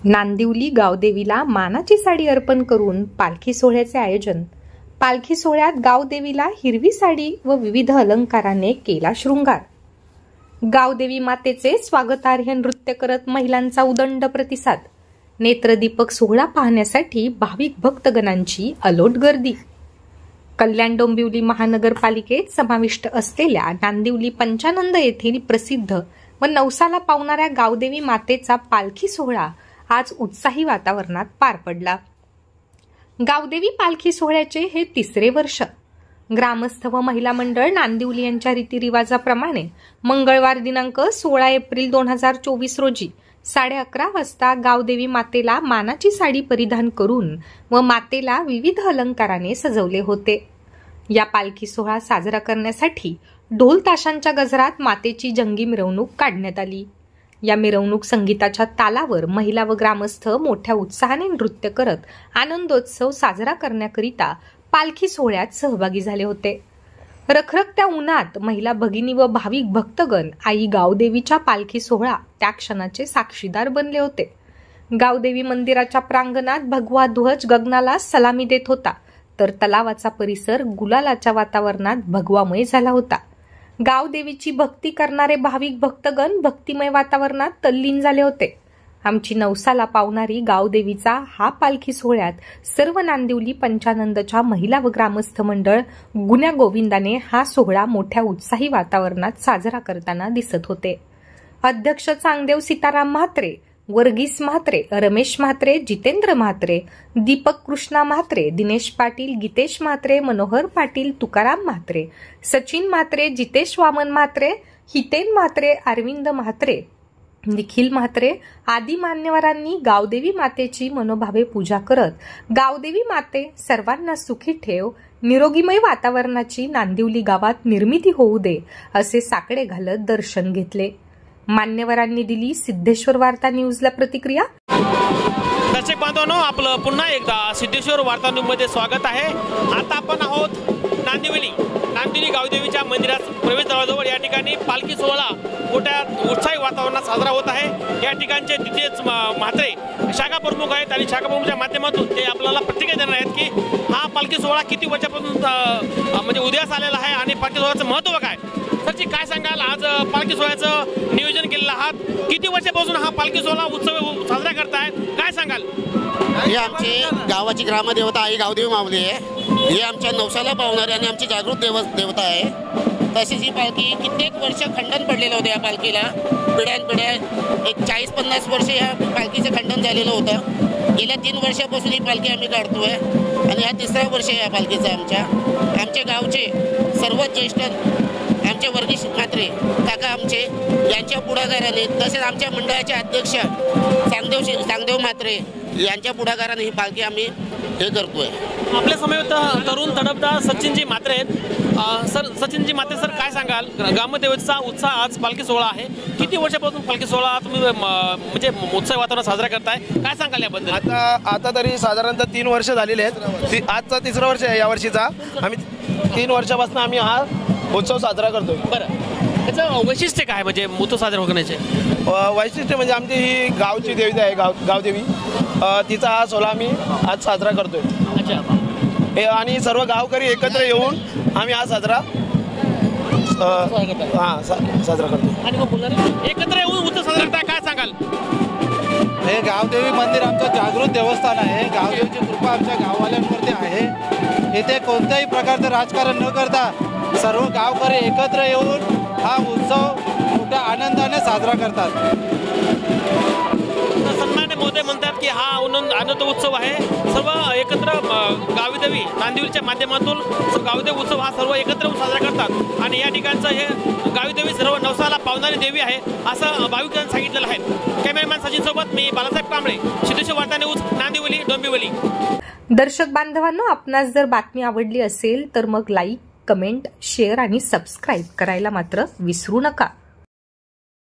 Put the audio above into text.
नांदिवली गावदेवीला मानाची साडी अर्पण करून पालखी सोहळ्याचे आयोजन। पालखी सोहळ्यात गावदेवीला हिरवी साडी व विविध अलंकाराने केला शृंगार। गावदेवी मातेचे स्वागतार्ह नृत्य करत महिलांचा उदंड प्रतिसाद। नेत्रदीपक सोहळा पाहण्यासाठी भाविक भक्तगणांची अलोट गर्दी। कल्याण डोंबिवली महानगरपालिकेत समाविष्ट असलेल्या नांदिवली पंचानंद येथील प्रसिद्ध व नवसाला पावणाऱ्या गावदेवी मातेचा पालखी सोहळा आज उत्साही वातावरणात पार पडला। गावदेवी पालखी सोहळ्याचे हे तिसरे वर्ष। ग्रामस्थ व महिला मंडळ नांदिवली यांच्या रीतिरिवाजाप्रमाणे मंगळवार दिनांक 16 एप्रिल 2024 रोजी 11:30 वाजता गावदेवी मातेला मानाची साडी परिधान करून व मातेला विविध अलंकाराने सजवले होते। या पालखी सोहळा साजरा करण्यासाठी ढोल ताशांच्या गजरात मातेची जंगी मिरवणूक काढण्यात आली। या मिरवणूक संगीताच्या तालावर महिला व ग्रामस्थ मोठ्या उत्साहाने नृत्य करत आनंदोत्सव साजरा करण्याकरिता पालखी सोहळ्यात सहभागी झाले होते। रखरखत्या उन्हात महिला भगिनी व भाविक भक्तगण आई गावदेवीच्या पालखी सोहळा त्या क्षणाचे साक्षीदार बनले होते। गावदेवी मंदिराच्या प्रांगणात भगवा ध्वज गगनाला सलामी देत होता, तर तलावाचा परिसर गुलालाच्या वातावरणात भगवामय झाला होता। गावदेवीची भक्ती करणारे भाविक भक्तगण भक्तिमय वातावरणात तल्लीन झाले होते। आमची नवसाला पावणारी गावदेवीचा हा पालखी सोहळ्यात सर्व नांदिवली पंचानंदच्या महिला व ग्रामस्थ मंडळ गुण्या गोविंदाने हा सोहळा मोठ्या उत्साही वातावरणात साजरा करताना दिसत होते। अध्यक्ष चांगदेव सीताराम म्हात्रे, वर्गीस म्हात्रे, रमेश म्हात्रे, जितेंद्र म्हात्रे, दीपक कृष्णा म्हात्रे, दिनेश पाटील, गीतेश म्हात्रे, मनोहर पाटील, तुकाराम म्हात्रे, सचिन म्हात्रे, जितेश वामन म्हात्रे, हितेन म्हात्रे, अरविंद म्हात्रे, निखिल म्हात्रे आदी मान्यवरांनी गावदेवी मातेची मनोभावे पूजा करत गावदेवी माते सर्वांना सुखी ठेव, निरोगीमय वातावरणाची नांदिवली गावात निर्मिती होऊ दे असे साकडे घालत दर्शन घेतले। मान्यवरांनी दिली सिद्धेश्वर वार्ता न्यूजला प्रतिक्रिया। दर्शक बांधवांनो, आपलं पुन्हा एकदा सिद्धेश्वर वार्ता न्यूज मध्ये स्वागत आहे। आता आपण आहोत नांदिवली गावदेवीच्या मंदिरात प्रवेश द्वाराजवळ। या ठिकाणी पालखी सोहळा मोठ्या उत्साही वातावरणात साजरा होत आहे। या ठिकाणचे द्वितीय म्हात्रे शाखा प्रमुख आहेत आणि शाखा प्रमुखच्या माध्यमातून ते आपल्याला प्रतिक्रिया देणार आहेत की हा पालखी सोहळा किती वर्षापासून म्हणजे उदयास आलेला आहे आणि पालखी सोहळ्याचं महत्त्व काय। सरजी काय सांगाल, आज पालखी सोहळ्याचं नियोजन केलेलं आहात, किती वर्षापासून हा पालखी सोहळा उत्सव साजरा करताय, काय सांगाल? ही आमची गावाची ग्रामदेवता आई गावदेवी माऊली आहे। ही आमच्या नवसाला पावणारी आणि आमची जागृत देवता आहे। तशीच ही पालखी कित्येक वर्ष खंडन पडलेलं होतं। या पालखीला पिढ्यानपिढ्या एक 40-50 वर्ष या पालखीचं खंडन झालेलं होतं। गेल्या 3 वर्षापासून ही पालखी आम्ही काढतोय आणि हा 3रा वर्ष आहे या पालखीचा। आमच्या गावचे सर्वात ज्येष्ठ आमचे वर्गीस म्हात्रे काका आमचे यांच्या पुढाकाराने, तसेच आमच्या मंडळाचे अध्यक्ष चांगदेव म्हात्रे यांच्या पुढाकाराने ही पालखी आम्ही हे करतोय। आपल्या समेत तरुण तडफदार सचिनजी म्हात्रे आहेत। सर, सचिनजी म्हात्रे सर, काय सांगाल, ग्रामदेवतेचा उत्साह आज पालखी सोहळा आहे, किती वर्षापासून पालखी सोहळा तुम्ही म्हणजे उत्साही वातावरण साजरा करताय, काय सांगाल याबद्दल? आता तरी साधारणतः 3 वर्ष झालेले आहेत। आजचा 3रा वर्ष आहे या वर्षीचा। आम्ही 3 वर्षापासून आम्ही हा उत्सव साजरा करतोय। बरं, त्याचं वैशिष्ट्य काय, म्हणजे उत्सव साजरा करण्याचे वैशिष्ट्य म्हणजे आमची ही गावची देवी आहे गावदेवी, तिचा हा सोहळा आम्ही आज साजरा करतोय। अच्छा, आणि सर्व गावकरी एकत्र येऊन आम्ही हा साजरा करतो। आणि मग एकत्र येऊन उत्सव साजरा करताय, काय सांगाल? हे गावदेवी मंदिर आमचं जागृत देवस्थान आहे। गावदेवीची कृपा आमच्या गाववाल्यांवरती आहे। इथे कोणत्याही प्रकारचं राजकारण न करता सर्व गावकरी एकत्र येऊन हा उत्सव मोठ्या आनंदाने साजरा करतात। सन्मान्य मोदी म्हणतात की हा आनंद उत्सव आहे, सर्व एकत्र गावदेवी नांदिवलीच्या माध्यमातून गावदेवी उत्सव हा सर्व एकत्र साजरा करतात आणि या ठिकाणचं हे गावदेवी सर्व नवसाला पावणारी देवी आहे असं भाविकांनी सांगितलेलं आहे। कॅमेरामॅन सचिन सोबत मी बालासाहेब कांबळे, सिद्धेश्वर वार्ता न्यूज, नांदिवली, डोंबिवली। दर्शक बांधवांनो, आपणास जर बातमी आवडली असेल तर मग लाईक, कमेंट, शेअर आणि सबस्क्राईब करायला मात्र विसरू नका।